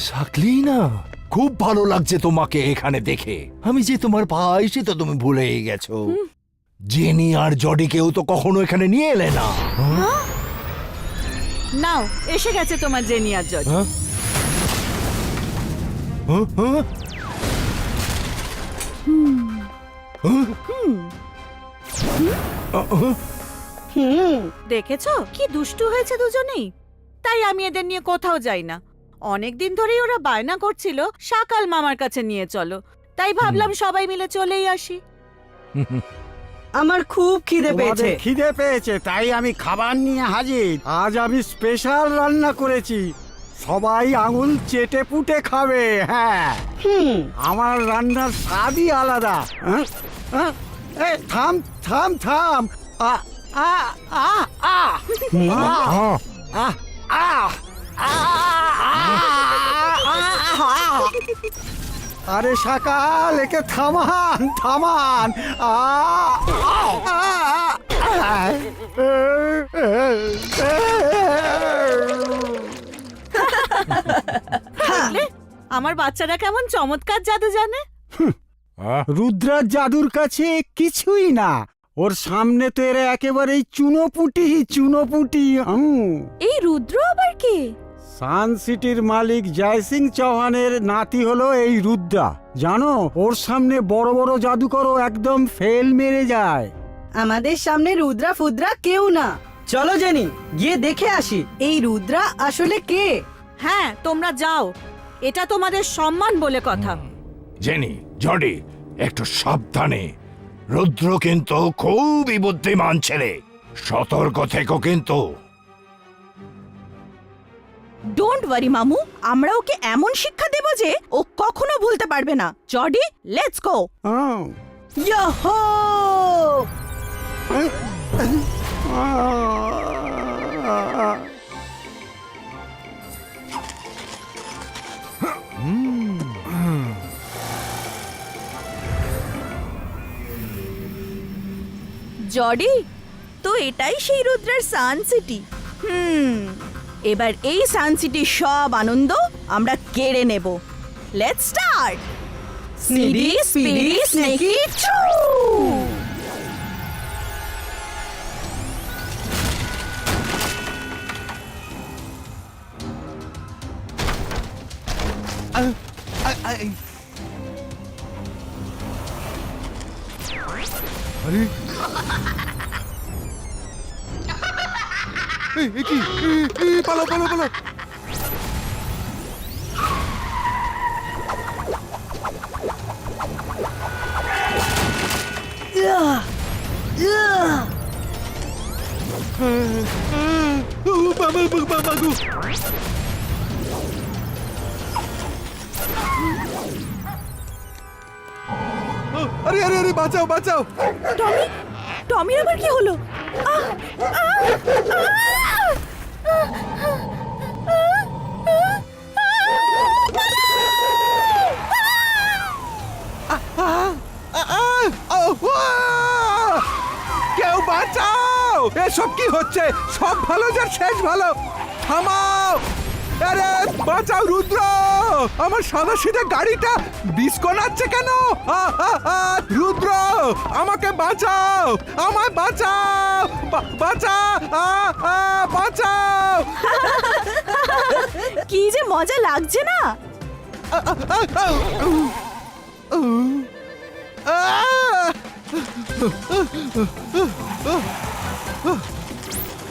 শাকলিনা, খুব ভালো লাগছে তোমাকে এখানে দেখে। আমি যে তোমার ভাই সে তো তুমি ভুলেই গেছো। জেনি আর জডিকেও তো কখনো এখানে নিয়ে এলে না। নাও এসে গেছে তোমার জেনি আর জজ। হ্যাঁ? হ্যাঁ? হ্যাঁ? দেখেছো কি দুষ্টু হয়েছে দুজনেই। তাই আমি এদের নিয়ে কোথাও যাই না। অনেকদিন ধরেই ওরা বায়না করছিল শাকাল মামার কাছে নিয়ে চলো, তাই ভাবলাম সবাই মিলে চলেই আসি। আমার খুব খিদে পেয়েছে। খিদে পেয়েছে তাই আমি খাবার নিয়ে হাজির। আজ আমি স্পেশাল রান্না করেছি, সবাই আঙুল চেটে পুটে খাবে। হ্যাঁ, আমার রান্নার স্বাদই আলাদা। হ্যাঁ? হ্যাঁ? এই, থাম থাম থাম। আ আ আ আ আ আরে সকাল, একে থামান থামান। দেখলে? আমার বাচ্চারা কেমন চমৎকার জাদু জানে। রুদ্রার জাদুর কাছে কিছুই না, ওর সামনে তো এরা একেবারেই চুনোপুটি চুনোপুটি। এই রুদ্র আবার কে? সান সিটির মালিক জয় সিং চৌহানের নাতি হলো এই রুদ্রা। জানো, ওর সামনে বড় বড় জাদুকরও একদম ফেল মেরে যায়। আমাদের সামনে রুদ্রা ফুদ্রা কেউ না। চলো জেনি, গিয়ে দেখে আসি এই রুদ্রা আসলে কে। হ্যাঁ তোমরা যাও, এটা তোমাদের সম্মান বলে কথা। জেনি, জডি, একটু সাবধানে। রুদ্র কিন্তু খুবই বুদ্ধিমান ছেলে, সতর্ক থেকো কিন্তু। ডোন্ট ওয়ারি মামু, আমরা ওকে এমন শিক্ষা দেব যে ও কখনো ভুলতে পারবে না। Jody, let's go. Yahoo! Jody, তো এটাই সেই রুদ্রের সান সিটি। এবার এই সান সিটির সব আনন্দ আমরা কেড়ে নেব। Let's start. স্নিডি স্পিডি স্নেকি চু। আরে কি, পালো পালো পালো। আরে আরে আরে, বাঁচাও বাঁচাও। টমি, টমির আবার কি হলো? কেউ বাঁচাও! এসব কি হচ্ছে? সব ভালো যার শেষ ভালো। থামাও! আরে বাঁচাও রুদ্র! আমার সাদা সিধে গাড়িটা বিস্কোনাচ্ছে কেন? রুদ্র, আমাকে বাঁচাও! আমায় বাঁচাও! বাঁচাও! কি যে মজা লাগছে না।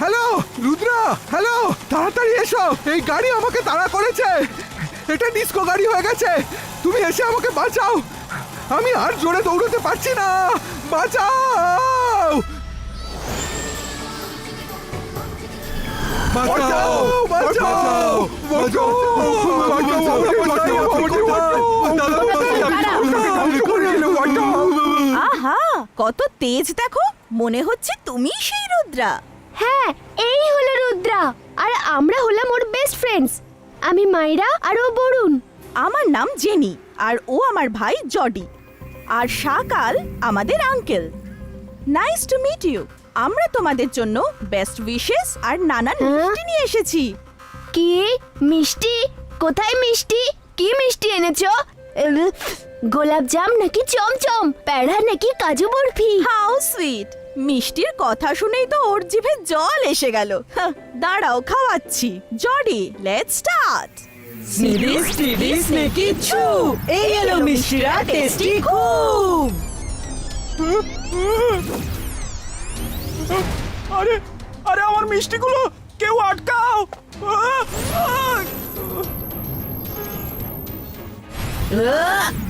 হ্যালো রুদ্র, হ্যালো, তাড়াতাড়ি এসো। এই গাড়ি আমাকে তাড়া করেছে। এটা ডিস্কো গাড়ি হয়ে গেছে। তুমি এসে আমাকে বাঁচাও। আমি আর জোরে দৌড়তে পারছি না। বাঁচাও! বাঁচাও! বাঁচাও! বাঁচাও! আহা, কত তেজ দেখো। মনে হচ্ছে তুমিই সেই রুদ্রা। হ্যাঁ, এই হলো রুদ্রা, আর আমরা হলাম ওর বেস্ট ফ্রেন্ডস। আমি মাইরা আর ও বরুণ। আমার নাম জেনি, আর ও আমার ভাই জডি। আর শাকাল আমাদের uncle. Nice to meet you. আমরা তোমাদের জন্য বেস্ট উইশেস আর নানান মিষ্টি নিয়ে এসেছি। কি মিষ্টি? কোথায় মিষ্টি? কি মিষ্টি এনেছো? গোলাপ জাম নাকি চমচম, প্যাড়া নাকি কাজু বরফি? How sweet! মিষ্টির কথা শুনেই তো ওর জিভে জল এসে গেল। হাহ, দাঁড়াও খাওয়াচ্ছি। জডি, লেটস স্টার্ট। স্নিডি স্টিডি স্নেকি চু, এই এলো মিষ্টিরা টেস্টি খুব। আরে আরে আমার মিষ্টিগুলো কেউ আটকাও! হ্যাঁ?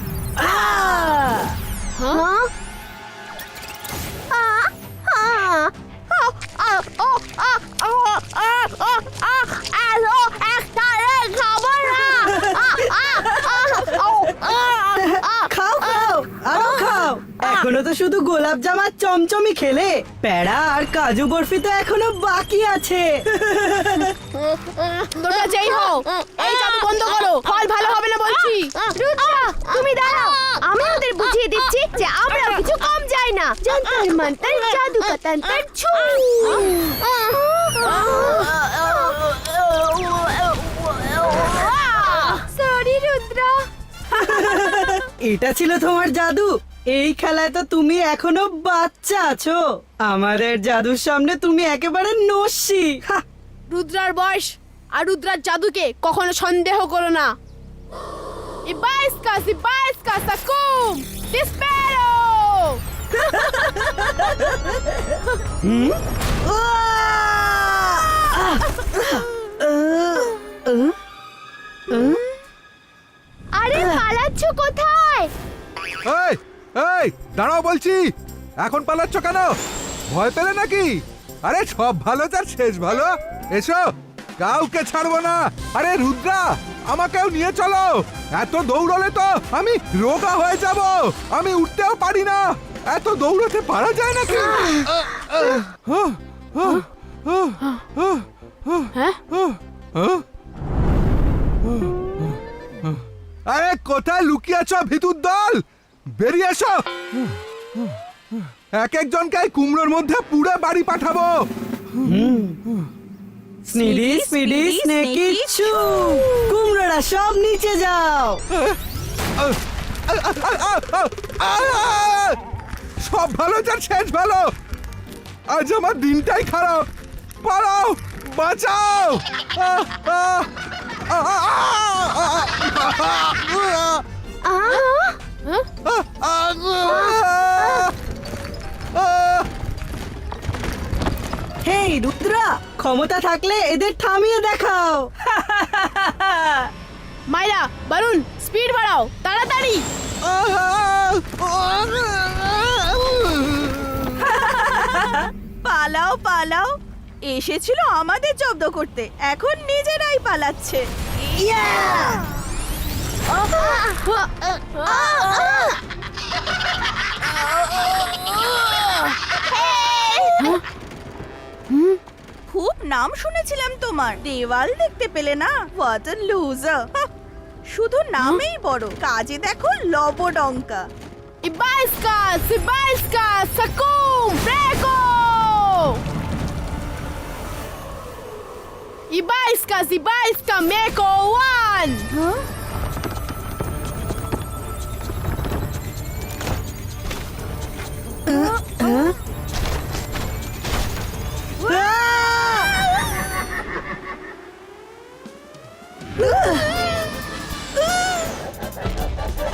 খাও খাও, আরো খাও। এখনো তো শুধু গোলাপ জাম আর চমচমি খেলে, প্যাড়া আর কাজু বরফি তো এখনো বাকি আছে। তোমরা যেই হও, এই জাদু বন্ধ করো, ফল ভালো হবে না বলছি। রুদ্রা, তুমি দাঁড়াও, আমি ওদের বুঝিয়ে দিচ্ছি যে আমরা কিছু কম যাই না। যন্তর মন্তর জাদু কা তন্তর ছু। সরি রুদ্রা। এটা ছিল তোমার জাদু? এই খেলায় তো তুমি এখনো বাচ্চা আছো। আমাদের জাদুর সামনে তুমি একেবারে নস্যি। হা, রুদ্রার বয়স আর রুদ্রার জাদুকে কখনো সন্দেহ করো না। ইবাইসকা সাকুম ডিসপেরো। আরে পালাচ্ছ কোথায়? এই এই দাঁড়াও বলছি, এখন পালাচ্ছ কেন? ভয় পেলে নাকি? আরে সব ভালো যার শেষ ভালো। এসো, কাউকে ছাড়বো না। আরে রুদ্রা, আমাকেও নিয়ে চলো। এত দৌড়লে তো আমি রোগা হয়ে যাব। আমি উঠতেও পারি না। এত দৌড়াতে পারা যায় নাকি? আরে কোথায় লুকিয়ে আছো ভিতুর দল? বেরিয়ে এসো। এক একজনকে এই কুমড়োর মধ্যে পুড়ে বাড়ি পাঠাবো। স্নিডি স্পিডি স্নেকি চু, কুমড়োরা সব নিচে যাও। সব ভালো যার শেষ ভালো। আজ আমার দিনটাই খারাপ। পালাও, বাঁচাও। হেই রুদ্রা, ক্ষমতা থাকলে এদের থামিয়ে দেখাও। মাইরা, বারুন, স্পিড বাড়াও, তাড়াতাড়ি। পালাও পালাও, এসেছিল আমাদের জব্দ করতে, এখন নিজেরাই পালাচ্ছে। খুব নাম শুনেছিলাম তোমার, দেওয়াল দেখতে পেলে না? What a loser! শুধু নামেই বড়, কাজে দেখো লবডঙ্কা। ইবাইসকা সাকুম ব্রেকো। ইবাইসকা মেকো ওয়ান।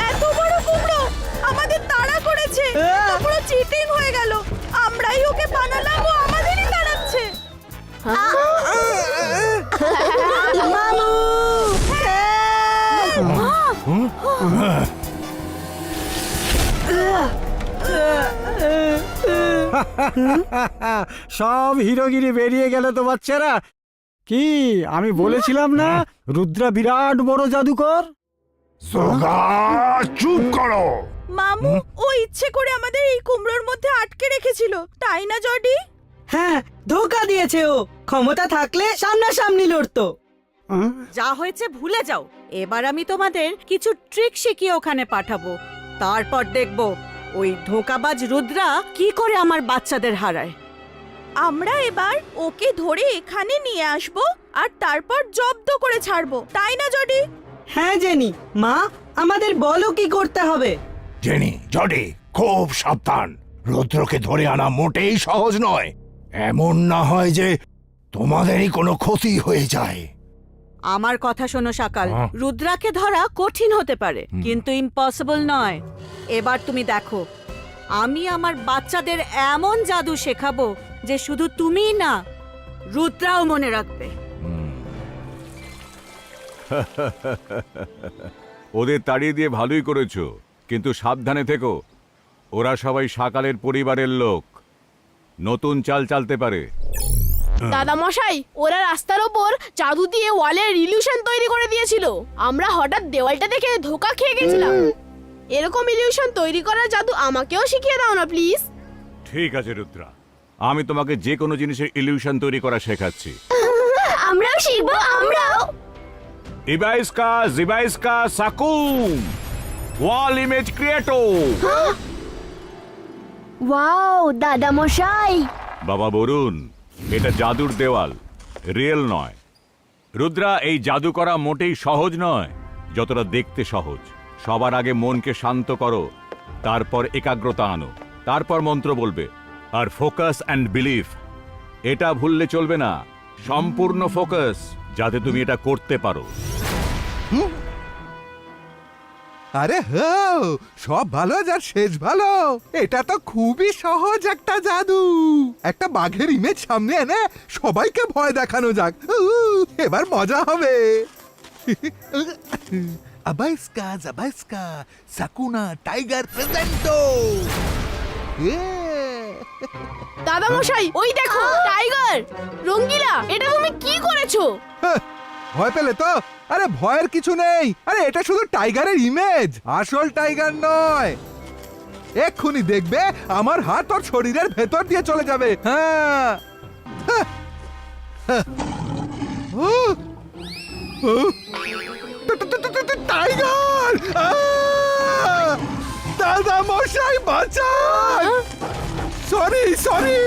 এত বড় কুমড়ো আমাদের তাড়া করেছে। তো পুরো চিটিং হয়ে গেল। আমরাই ওকে বানালাম, ও আমাদেরই তাড়াচ্ছে। মামু, সব হিরোগিরি বেরিয়ে গেল তো বাচ্চারা। কি আমি বলেছিলাম না রুদ্রা বিরাট বড় জাদুকর? সোগা, চুপ করো। মামু, ও ইচ্ছে করে আমাদের এই কুমড়োর মধ্যে আটকে রেখেছিল, তাই না জডি? হ্যাঁ, ধোকা দিয়েছে ও। ক্ষমতা থাকলে সামনাসামনি লড়তো। যা হয়েছে ভুলে যাও। এবার আমি তোমাদের কিছু ট্রিক শিখিয়ে ওখানে পাঠাবো। তারপর দেখব ওই ধোঁকাবাজ রুদ্রা কি করে আমার বাচ্চাদের হারায়। আমরা এবার ওকে ধরে এখানে নিয়ে আসবো আর তারপর জব্দ করে ছাড়বো, তাই না জডি? হ্যাঁ জেনি, মা আমাদের বলো কি করতে হবে। জেনি, জডি, খুব সাবধান। রুদ্রকে ধরে আনা মোটেই সহজ নয়। এমন না হয় যে তোমাদেরই কোনো ক্ষতি হয়ে যায়। আমার কথা শোনো সকাল, হ্যাঁ। রুদ্রাকে ধরা কঠিন হতে পারে কিন্তু ইম্পসিবল নয়। এবার তুমি দেখো, আমি আমার বাচ্চাদের এমন জাদু শেখাবো যে শুধু তুমিই না, রুদ্রাও মনে রাখবে। ওদের তাড়িয়ে দিয়ে ভালোই করেছো, কিন্তু সাবধানে থেকো। ওরা সবাই সকালের পরিবারের লোক, নতুন চাল চালতে পারে। দাদা মশাই, ওরা রাস্তার ওপর জাদু দিয়ে ওয়ালের ইলিউশন তৈরি করে দিয়েছিল। আমরা হঠাৎ দেওয়ালটা দেখে ধোকা খেয়ে গেছিলাম। এরকম ইলিউশন তৈরি করার জাদু আমাকেও শিখিয়ে দাও না প্লিজ। ঠিক আছে রুদ্রা, আমি তোমাকে যে কোনো জিনিসের ইলিউশন তৈরি করা শেখাচ্ছি। আমরাও শিখবো, আমরাও। ইবাইস্কা জিবাইস্কা সাকুম ওয়াল ইমেজ ক্রিয়েটো। ওয়াও দাদা মশাই, বাবা বরুণ, এটা জাদুর দেওয়াল, রিয়েল নয়। রুদ্রা, এই জাদু করা মোটেই সহজ নয় যতটা দেখতে সহজ। সবার আগে মনকে শান্ত করো, তারপর একাগ্রতা আনো, তারপর মন্ত্র বলবে। আর ফোকাস অ্যান্ড বিলিফ, এটা ভুললে চলবে না। সম্পূর্ণ ফোকাস, যাতে তুমি এটা করতে পারো। আরে হো, সব ভালো যার শেষ ভালো। এটা তো খুবই সহজ একটা জাদু। একটা বাঘের ইমেজ সামনে এনে সবাইকে ভয় দেখানো যাক। এবার মজা হবে। আবাইস্কা জাবাইস্কা সাকুনা টাইগার প্রেজেন্টো। দাদা মশাই, ওই দেখো টাইগার। রঙ্গিলা, এটা তুমি কি করেছো? ভয় পেলে তো? আরে ভয়ের কিছু নেই। আরে এটা শুধু টাইগারের ইমেজ, আসল টাইগার নয়। এক্ষুনি দেখবে আমার হাত ওর শরীরের ভেতর দিয়ে চলে যাবে। হ্যাঁ, টাইগার! দাদা মশাই বাঁচান! সরি সরি,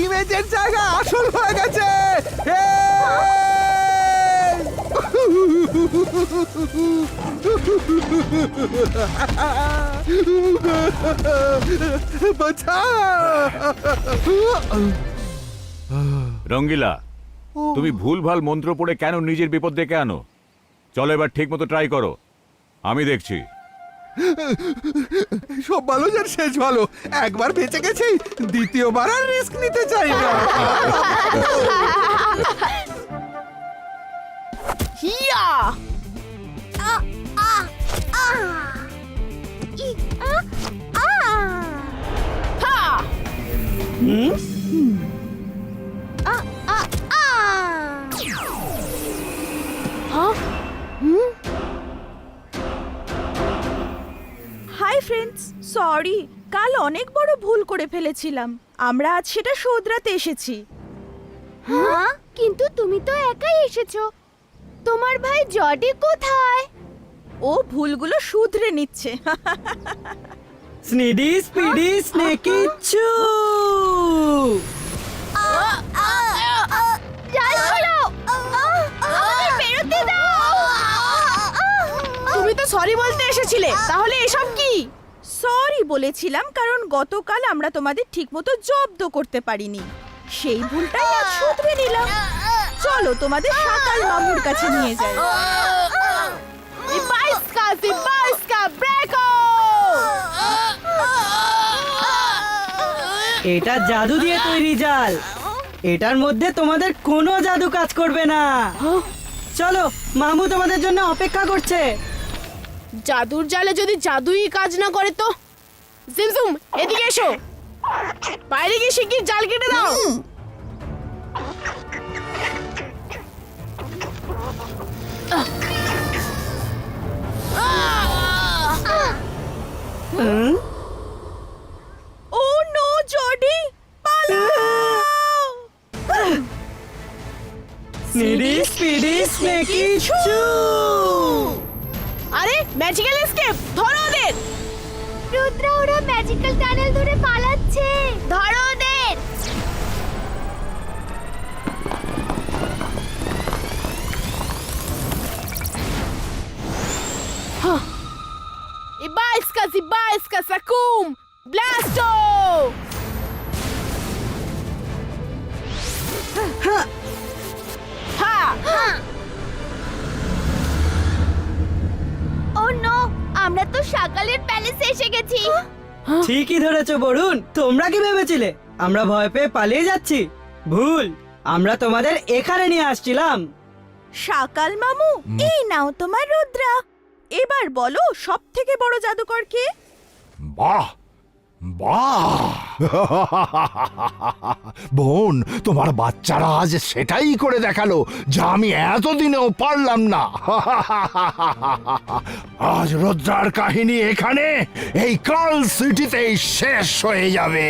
ইমেজের জায়গা আসল হয়ে গেছে। রঙ্গিলা, তুমি ভুলভাল মন্ত্র পড়ে কেন নিজের বিপদ ডেকে আনো? চলো এবার ঠিক মতো ট্রাই করো, আমি দেখছি। সব ভালো যার শেষ ভালো। একবার বেঁচে গেছি, দ্বিতীয়বার আর রিস্ক নিতে চাই না। হিয়া! হা! হ্যাঁ? হাই ফ্রেন্ডস, সরি, কাল অনেক বড় ভুল করে ফেলেছিলাম। আমরা আজ সেটা শোধরাতে এসেছি। হ্যাঁ কিন্তু তুমি তো একাই এসেছো, তোমার ভাই জডি কোথায়? ও ভুলগুলো শুধরে নিচ্ছে। স্নিডি স্পিডি স্নেকি চু। তুমি তো সরি বলতে এসেছিলে, তাহলে এসব কি? সরি বলেছিলাম কারণ গতকাল আমরা তোমাদের ঠিকমতো জব্দ করতে পারিনি। সেই ভুলটাই আজ শুধরে নিলাম। চলো তোমাদের সকাল মামুর কাছে নিয়ে যাই। ইবাইস্কা জিবাইস্কা ব্রেকো! এটা জাদু দিয়ে তৈরি জাল, এটার মধ্যে তোমাদের কোনো জাদু কাজ করবে না। চলো, মামু তোমাদের জন্য অপেক্ষা করছে। জাদুর জালে যদি জাদুই কাজ না করে তো? জিমজুম, এদিকে এসো। বাইরে গিয়ে শিগগির জাল কেটে দাও। ও নো জডি, পালাও! স্নিডি স্পিডি স্নেকি চু। আরে ম্যাজিক্যাল এসকেপ, ধরো ওদের! রুদ্রা, ওরা ম্যাজিক্যাল টানেল ধরে পালাচ্ছে, ধরো ওদের। ইসকা সাকুম ব্লাস্টো। হ্যাঁ ও নো, আমরা তো সকালের প্যালেসে এসে গেছি। ঠিকই ধরেছো বরুণ, তোমরা কি ভেবেছিলে আমরা ভয় পেয়ে পালিয়ে যাচ্ছি? ভুল, আমরা তোমাদের এখানে নিয়ে আসছিলাম। শাকাল মামু, এই নাও তোমার রুদ্রা। এবার বলো সব থেকে বড় জাদুকর কে? বাহ বাহ বোন, তোমার বাচ্চারা আজ সেটাই করে দেখালো যা আমি এতদিনেও পারলাম না। আজ রুদ্রার কাহিনী এখানে এই কার্ল সিটিতেই শেষ হয়ে যাবে।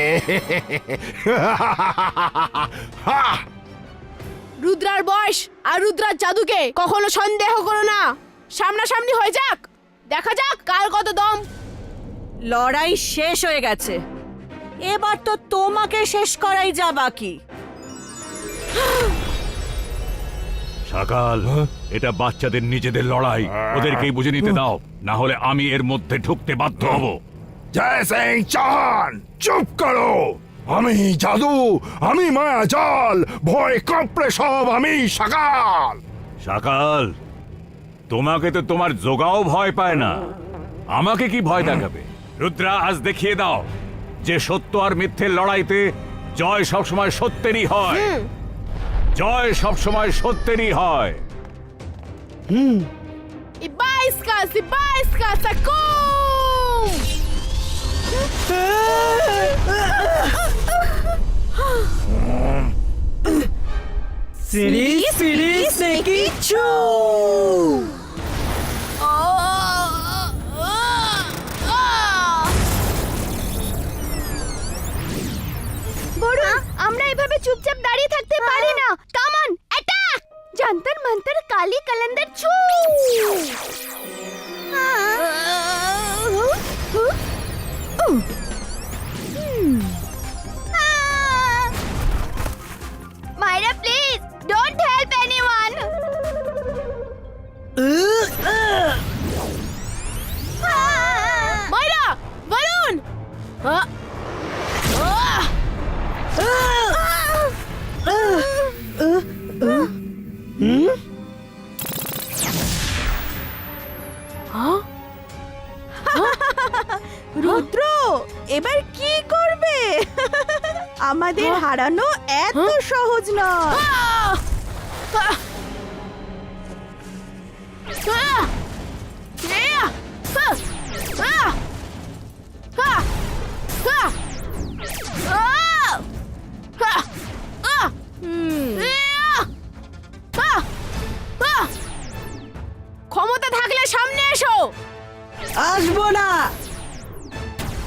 রুদ্রার বয়স আর রুদ্রার জাদুকে কখনো সন্দেহ করো না। সামনাসামনি হয়ে যাক, দেখা যাক কার কত দম। লড়াই শেষ হয়ে গেছে, এবার তো তোমাকে শেষ করাই যা বাকি। সকাল, এটা বাচ্চাদের নিজেদের লড়াই, ওদেরকেই বুঝে নিতে দাও, না হলে আমি এর মধ্যে ঢুকতে বাধ্য হব। জয় সিং চান, চুপ করো। আমি জাদু, আমি মায়া জাল, ভয় কাঁপড়ে সব আমি শাকাল। সকাল, তোমাকে তো তোমার জোগাও ভয় পায় না, আমাকে কি ভয় দেখাবে? রুদ্রা, আজ দেখিয়ে দাও যে সত্য আর মিথ্যের লড়াইতে জয় সবসময় সত্যেরই হয়। জয় সবসময় সত্যেরই হয়। ইবাইস্কা সাকুম। সিরিজ সিরিজ নেকি চু। বরুণ, আমরা এভাবে চুপচাপ দাঁড়িয়ে থাকতে পারি না। Come on, attack! যন্তর মন্তর কালি কলন্দর ছু। মাইরা, প্লিজ ডোন্ট হেল্প এনিওয়ান। মাইরা, বরুণ। রুদ্র, এবার কি করবে? আমাদের হারানো এত সহজ নয়। ক্ষমতা থাকলে সামনে এসো। আসবো না।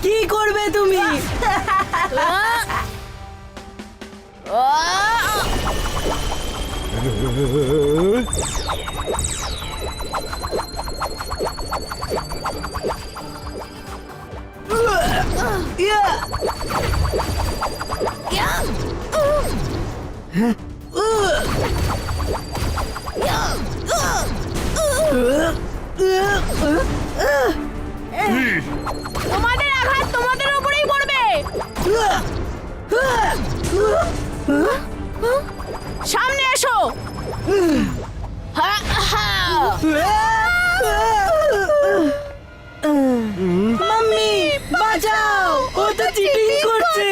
কি করবে তুমি? তোমাদের আঘাত তোমাদের উপরেই পড়বে। সামনে এসো। মাম্মি বাঁচাও, ও তো চিটিং করছে।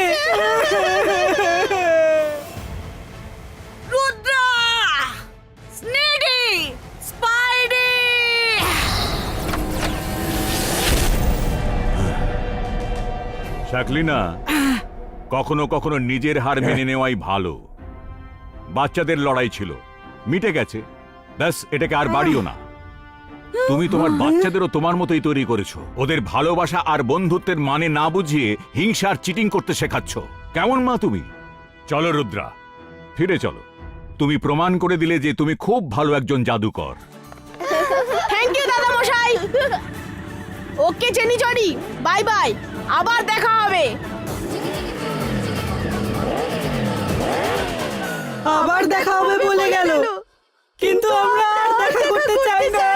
রুদ্রা, স্নেডি, স্পাইডি। শাকলিনা, কখনো কখনো নিজের হার মেনে নেওয়াই ভালো। বাচ্চাদের লড়াই ছিল, মিটে গেছে, ব্যাস এটাকে আর বাড়িও না। তুমি তোমার বাচ্চাদেরও তোমার মতোই তৈরি করেছো। ওদের ভালোবাসা আর বন্ধুত্বের মানে না বুঝিয়ে হিংসা আর চিটিং করতে শেখাচ্ছ। কেমন মা তুমি? চলো রুদ্রা, ফিরে চলো। তুমি প্রমাণ করে দিলে যে তুমি খুব ভালো একজন জাদুকর। থ্যাংক ইউ দাদা মশাই। ওকে জেনি জডি, বাই বাই, আবার দেখা হবে। আবার দেখা হবে বলে গেল, কিন্তু আমরা আর দেখা করতে চাই না।